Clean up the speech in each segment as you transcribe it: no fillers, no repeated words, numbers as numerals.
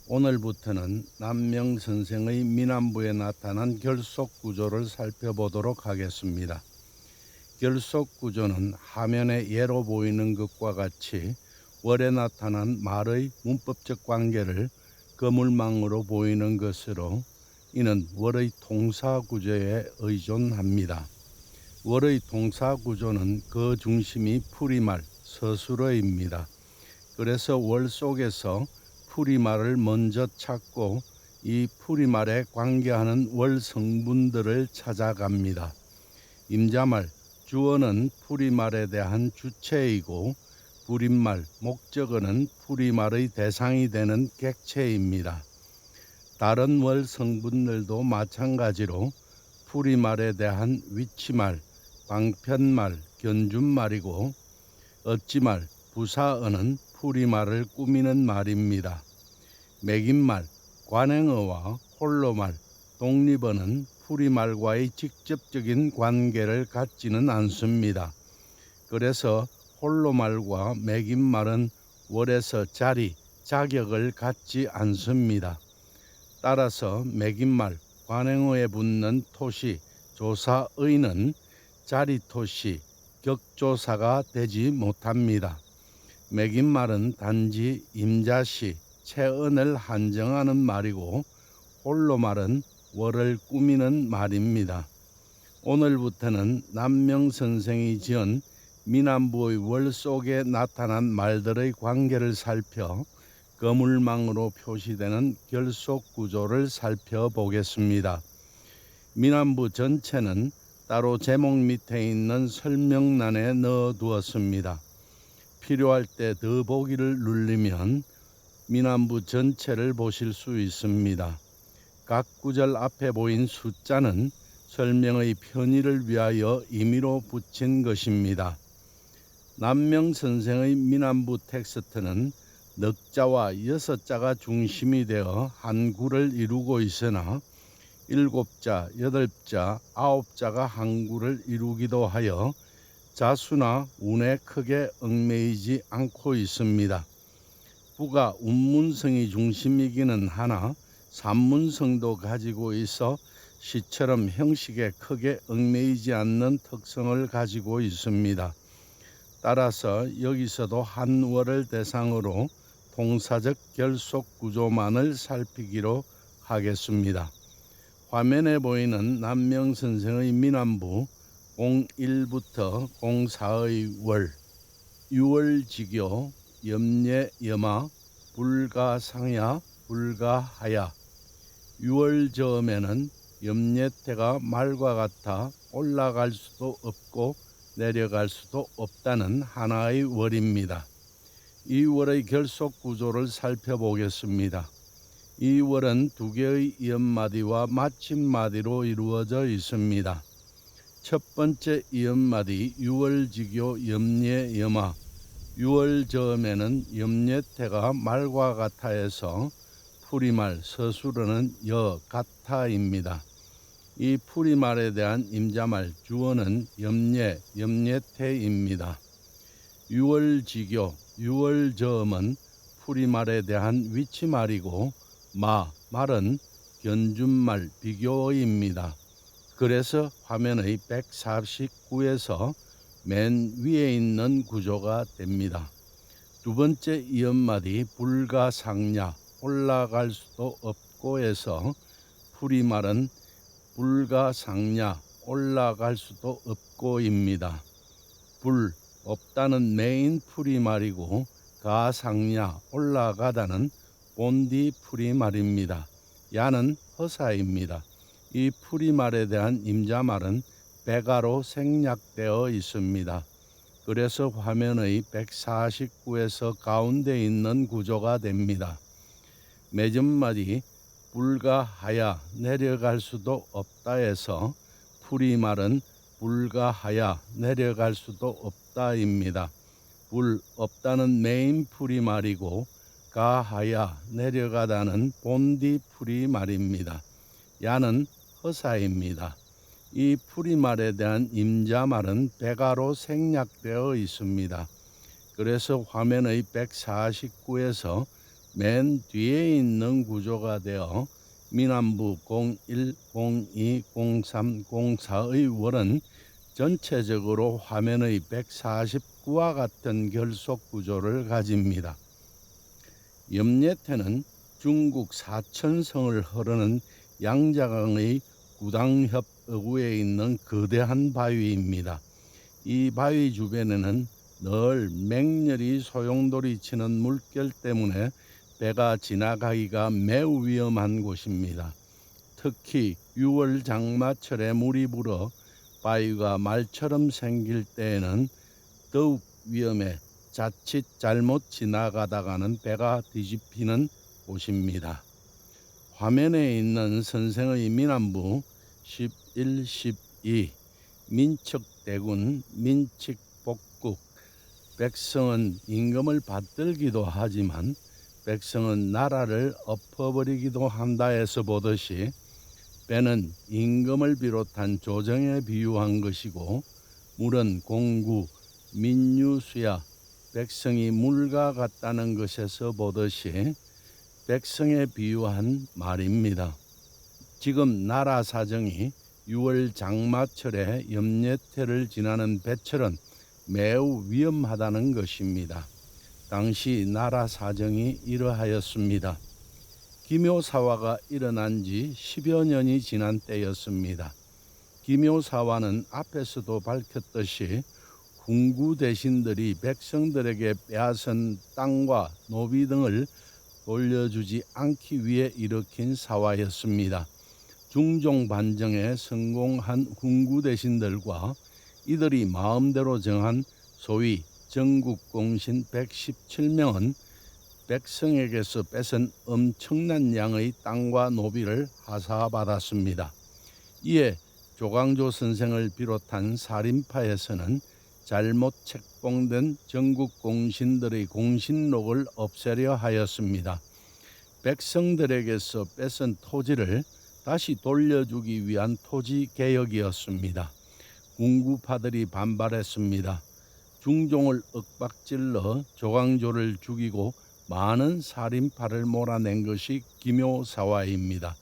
오늘부터는 남명 선생의 미남부에 나타난 결속 구조를 살펴보도록 하겠습니다. 결속 구조는 화면에 예로 보이는 것과 같이 월에 나타난 말의 문법적 관계를 거물망으로 보이는 것으로 이는 월의 동사 구조에 의존합니다. 월의 동사 구조는 그 중심이 풀이말, 서술어입니다. 그래서 월 속에서 풀이말을 먼저 찾고 이 풀이말에 관계하는 월 성분들을 찾아갑니다. 임자말, 주어는 풀이말에 대한 주체이고 불임말, 목적어는 풀이말의 대상이 되는 객체입니다. 다른 월 성분들도 마찬가지로 풀이말에 대한 위치말, 방편말, 견준말이고 어찌말, 부사어는 풀이말을 꾸미는 말입니다. 매김말, 관행어와 홀로말, 독립어는 풀이말과의 직접적인 관계를 갖지는 않습니다. 그래서 홀로말과 매김말은 월에서 자리, 자격을 갖지 않습니다. 따라서 매김말, 관행어에 붙는 토시, 조사의는 자리토시, 격조사가 되지 못합니다. 매김말은 단지 임자시, 체언을 한정하는 말이고 홀로말은 월을 꾸미는 말입니다. 오늘부터는 남명 선생이 지은 미남부의 월 속에 나타난 말들의 관계를 살펴 거물망으로 표시되는 결속 구조를 살펴보겠습니다. 미남부 전체는 따로 제목 밑에 있는 설명란에 넣어두었습니다. 필요할 때 더보기를 누르면 미남부 전체를 보실 수 있습니다. 각 구절 앞에 보인 숫자는 설명의 편의를 위하여 임의로 붙인 것입니다. 남명 선생의 미남부 텍스트는 넉자와 여섯자가 중심이 되어 한 구를 이루고 있으나 일곱자, 여덟자, 아홉자가 한 구를 이루기도 하여 자수나 운에 크게 얽매이지 않고 있습니다. 부가 운문성이 중심이기는 하나 산문성도 가지고 있어 시처럼 형식에 크게 얽매이지 않는 특성을 가지고 있습니다. 따라서 여기서도 한 월을 대상으로 동사적 결속 구조만을 살피기로 하겠습니다. 화면에 보이는 남명 선생의 미남부 01부터 04의 월, 유월지교, 염예염아, 불가상야, 불가하야. 유월저음에는 염예태가 말과 같아 올라갈 수도 없고 내려갈 수도 없다는 하나의 월입니다. 이 월의 결속 구조를 살펴보겠습니다. 이 월은 두 개의 이음마디와 마침마디로 이루어져 있습니다. 첫 번째 이음마디 유월지교 염예염아, 유월저음에는 염예태가 말과 같아에서 풀이말 서술어는 여 같아입니다. 이 풀이말에 대한 임자말 주어는 염예, 염예태입니다. 유월지교, 유월저음은 풀이말에 대한 위치말이고 말은 견준말 비교어입니다. 그래서 화면의 149에서 맨 위에 있는 구조가 됩니다. 두 번째 이음마디 불가상야, 올라갈 수도 없고에서 풀이말은 불가상야, 올라갈 수도 없고입니다. 불, 없다는 메인 풀이말이고 가상야, 올라가다는 본디 풀이말입니다. 야는 허사입니다. 이 풀이말에 대한 임자말은 배가로 생략되어 있습니다. 그래서 화면의 149에서 가운데 있는 구조가 됩니다. 매점마디 불가하야, 내려갈 수도 없다에서 풀이말은 불가하야, 내려갈 수도 없다입니다. 불, 없다는 메인 풀이말이고 가하야, 내려가다는 본디 풀이말입니다. 야는 허사입니다. 이 풀이말에 대한 임자말은 배가로 생략되어 있습니다. 그래서 화면의 149에서 맨 뒤에 있는 구조가 되어 미남부 01, 02, 03, 04의 월은 전체적으로 화면의 149와 같은 결속 구조를 가집니다. 염예태는 중국 사천성을 흐르는 양자강의 구당협 어구에 있는 거대한 바위입니다. 이 바위 주변에는 늘 맹렬히 소용돌이 치는 물결 때문에 배가 지나가기가 매우 위험한 곳입니다. 특히 6월 장마철에 물이 불어 바위가 말처럼 생길 때에는 더욱 위험해 자칫 잘못 지나가다가는 배가 뒤집히는 곳입니다. 화면에 있는 선생의 민안부 11, 12 민척대군, 민칙복국. 백성은 임금을 받들기도 하지만 백성은 나라를 엎어버리기도 한다에서 보듯이 배는 임금을 비롯한 조정에 비유한 것이고 물은 공구, 민유수야 백성이 물과 같다는 것에서 보듯이 백성에 비유한 말입니다. 지금 나라 사정이 6월 장마철에 염예태를 지나는 배철은 매우 위험하다는 것입니다. 당시 나라 사정이 이러하였습니다. 기묘사화가 일어난 지 10여 년이 지난 때였습니다. 기묘사화는 앞에서도 밝혔듯이 훈구 대신들이 백성들에게 빼앗은 땅과 노비 등을 돌려주지 않기 위해 일으킨 사화였습니다. 중종 반정에 성공한 훈구 대신들과 이들이 마음대로 정한 소위 전국공신 117명은 백성에게서 뺏은 엄청난 양의 땅과 노비를 하사받았습니다. 이에 조광조 선생을 비롯한 살인파에서는 잘못 책봉된 전국공신들의 공신록을 없애려 하였습니다. 백성들에게서 뺏은 토지를 다시 돌려주기 위한 토지개혁이었습니다. 군구파들이 반발했습니다. 중종을 윽박질러 조광조를 죽이고 많은 살인파를 몰아낸 것이 기묘사화입니다.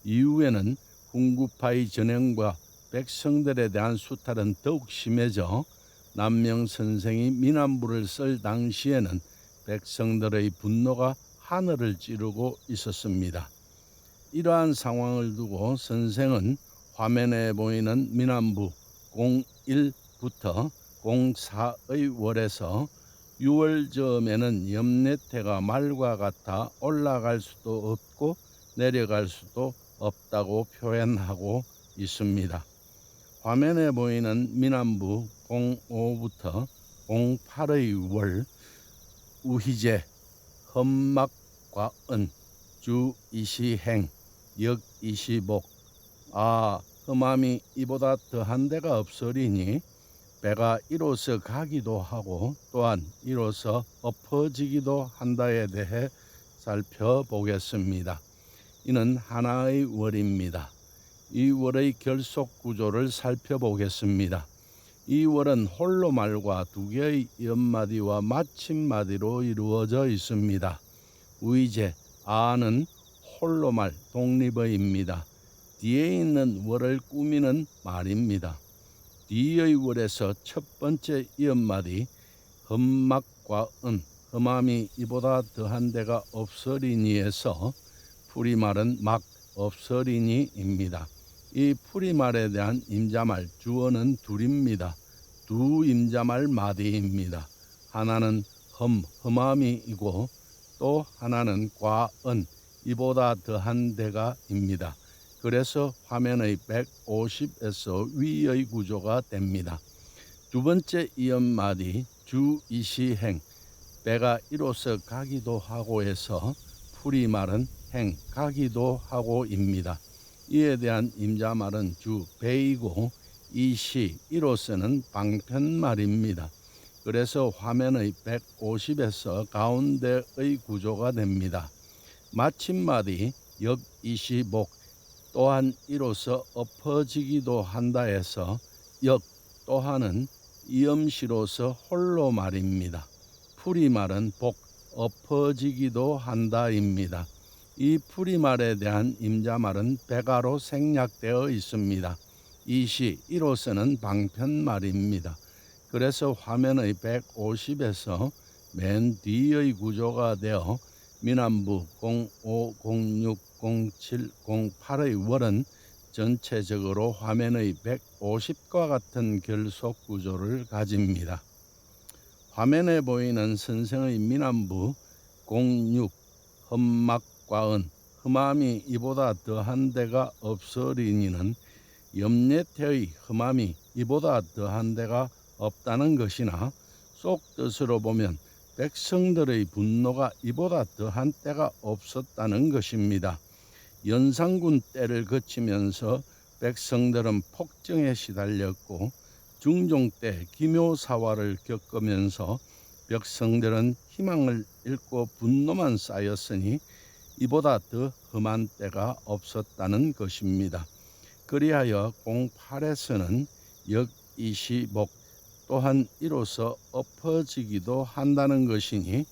이후에는 훈구파의 전횡과 백성들에 대한 수탈은 더욱 심해져 남명선생이 민안부를 쓸 당시에는 백성들의 분노가 하늘을 찌르고 있었습니다. 이러한 상황을 두고 선생은 화면에 보이는 민안부 01부터 04의 월에서 6월 즈음에는 염예태가 말과 같아 올라갈 수도 없고 내려갈 수도 없다고 표현하고 있습니다. 화면에 보이는 민안부 05부터 08의 월, 우희제, 험막과은, 주이시행, 역이시복. 험함이 이보다 더한 데가 없으리니 배가 이로써 가기도 하고 또한 이로써 엎어지기도 한다에 대해 살펴보겠습니다. 이는 하나의 월입니다. 이 월의 결속 구조를 살펴보겠습니다. 이 월은 홀로말과 두 개의 연마디와 마침마디로 이루어져 있습니다. 우이제, 아는 홀로말 독립어입니다. 뒤에 있는 월을 꾸미는 말입니다. 뒤의 월에서 첫 번째 이연마디 험막과 은, 험함이 이보다 더한 데가 없으리니에서 풀이말은 막 없으리니입니다. 이 풀이말에 대한 임자말 주어는 둘입니다. 두 임자말 마디입니다. 하나는 험함이이고 또 하나는 과은, 이보다 더한 데가입니다. 그래서 화면의 150에서 위의 구조가 됩니다. 두 번째 이연마디 주이시행, 배가 이로써 가기도 하고 해서 풀이말은 행, 가기도 하고입니다. 이에 대한 임자말은 주, 배이고 이시, 이로서는 방편말입니다. 그래서 화면의 150에서 가운데의 구조가 됩니다. 마침마디 역이시복, 또한 이로써 엎어지기도 한다 해서 역 또한은 이음시로서 홀로 말입니다. 풀이말은 복, 엎어지기도 한다입니다. 이 풀이말에 대한 임자말은 백아로 생략되어 있습니다. 이 시 1호서는 방편말입니다. 그래서 화면의 150에서 맨 뒤의 구조가 되어 미남부 05, 06, 07, 08의 월은 전체적으로 화면의 150과 같은 결속 구조를 가집니다. 화면에 보이는 선생의 미남부 06, 험막과은 험함이 이보다 더한 데가 없으리니는 염려태의 험함이 이보다 더한 데가 없다는 것이나 속 뜻으로 보면 백성들의 분노가 이보다 더한 때가 없었다는 것입니다. 연산군 때를 거치면서 백성들은 폭정에 시달렸고 중종 때 기묘사화를 겪으면서 백성들은 희망을 잃고 분노만 쌓였으니 이보다 더 험한 때가 없었다는 것입니다. 그리하여 08에서는 역이시복 또한 이로써 엎어지기도 한다는 것이니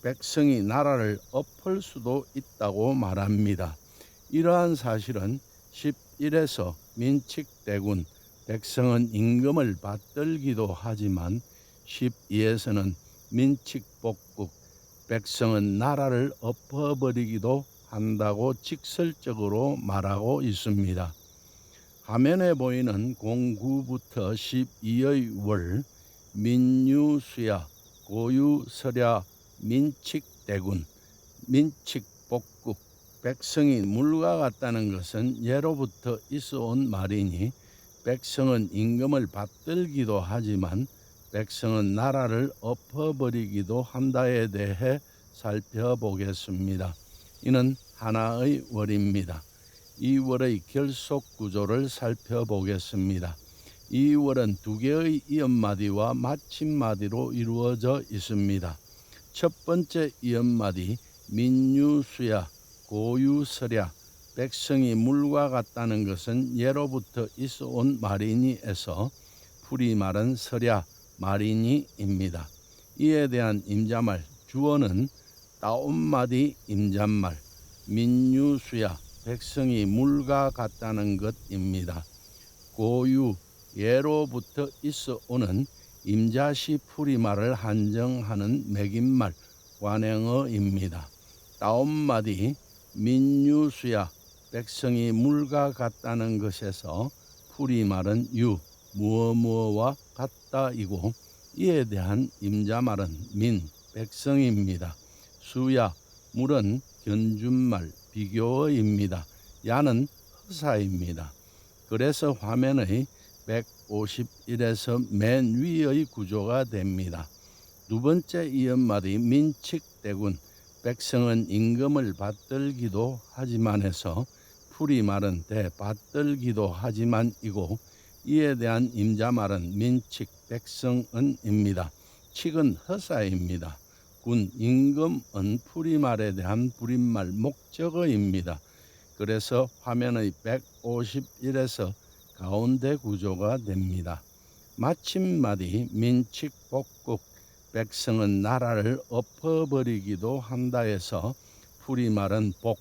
백성이 나라를 엎을 수도 있다고 말합니다. 이러한 사실은 11에서 민칙대군 백성은 임금을 받들기도 하지만 12에서는 민칙복국 백성은 나라를 엎어버리기도 한다고 직설적으로 말하고 있습니다. 화면에 보이는 09부터 12의 월, 민유수야, 고유설야, 민칙대군, 민칙복국, 백성이 물과 같다는 것은 예로부터 있어온 말이니 백성은 임금을 받들기도 하지만 백성은 나라를 엎어버리기도 한다에 대해 살펴보겠습니다. 이는 하나의 월입니다. 이 월의 결속 구조를 살펴보겠습니다. 이 월은 두 개의 이언마디와 마침마디로 이루어져 있습니다. 첫 번째 이언마디 민유수야 고유설야 백성이 물과 같다는 것은 예로부터 있어온 말이니에서 풀이말은 설야 말이니입니다. 이에 대한 임자말 주어는 다운마디 임잣말 민유수야 백성이 물과 같다는 것입니다. 고유 예로부터 있어오는 임자시 풀이말을 한정하는 매김말 관행어입니다. 다운마디 민유수야 백성이 물과 같다는 것에서 풀이말은 유 무어무어와 같다이고 이에 대한 임자말은 민 백성입니다. 수야 물은 견준말 비교어입니다. 야는 허사입니다. 그래서 화면의 151에서 맨 위의 구조가 됩니다. 두 번째 이언말이 민칙대군 백성은 임금을 받들기도 하지만에서 풀이말은 대받들기도 하지만이고 이에 대한 임자말은 민칙 백성은입니다. 칙은 허사입니다. 군 임금은 풀이말에 대한 불임말 목적어입니다. 그래서 화면의 151에서 가운데 구조가 됩니다. 마침마디 민칙복국 백성은 나라를 엎어버리기도 한다에서 풀이말은 복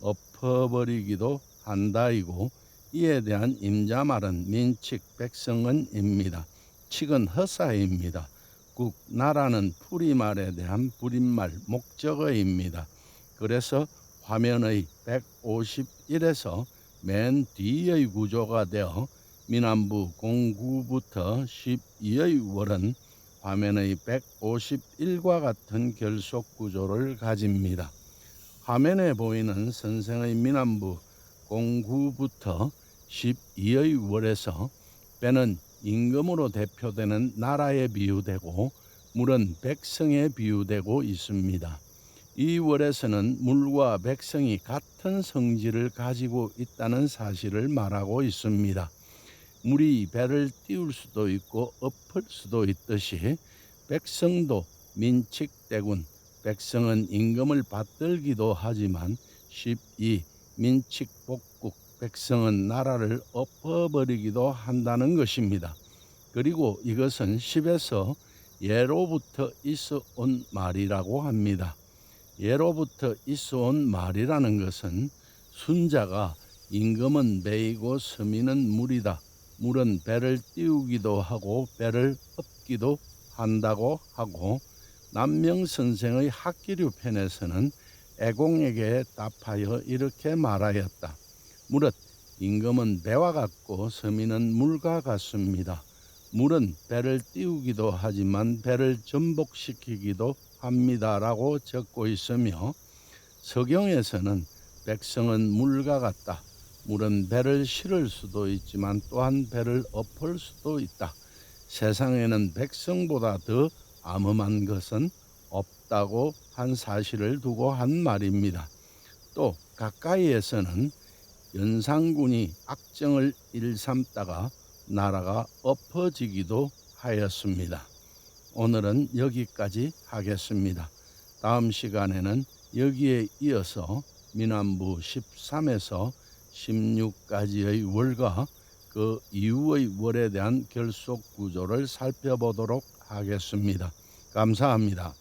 엎어버리기도 한다이고 이에 대한 임자말은 민칙 백성은입니다. 칙은 허사입니다. 국 나라는 풀이말에 대한 불임말 목적어입니다. 그래서 화면의 151에서 맨 뒤의 구조가 되어 미남부 09부터 12의 월은 화면의 151과 같은 결속 구조를 가집니다. 화면에 보이는 선생의 미남부 09부터 12의 월에서 빼는 임금으로 대표되는 나라에 비유되고 물은 백성에 비유되고 있습니다. 이 월에서는 물과 백성이 같은 성질을 가지고 있다는 사실을 말하고 있습니다. 물이 배를 띄울 수도 있고 엎을 수도 있듯이 백성도 민칙대군 백성은 임금을 받들기도 하지만 12 민칙복국 백성은 나라를 엎어버리기도 한다는 것입니다. 그리고 이것은 10에서 예로부터 있어 온 말이라고 합니다. 예로부터 있어 온 말이라는 것은 순자가 임금은 배이고 서민은 물이다. 물은 배를 띄우기도 하고 배를 엎기도 한다고 하고, 남명선생의 학기류 편에서는 애공에게 답하여 이렇게 말하였다. 무릇 임금은 배와 같고 서민은 물과 같습니다. 물은 배를 띄우기도 하지만 배를 전복시키기도 합니다라고 적고 있으며, 서경에서는 백성은 물과 같다. 물은 배를 실을 수도 있지만 또한 배를 엎을 수도 있다. 세상에는 백성보다 더 암음한 것은 없다고 한 사실을 두고 한 말입니다. 또 가까이에서는 연산군이 악정을 일삼다가 나라가 엎어지기도 하였습니다. 오늘은 여기까지 하겠습니다. 다음 시간에는 여기에 이어서 민안부 13에서 16까지의 월과 그 이후의 월에 대한 결속 구조를 살펴보도록 하겠습니다. 감사합니다.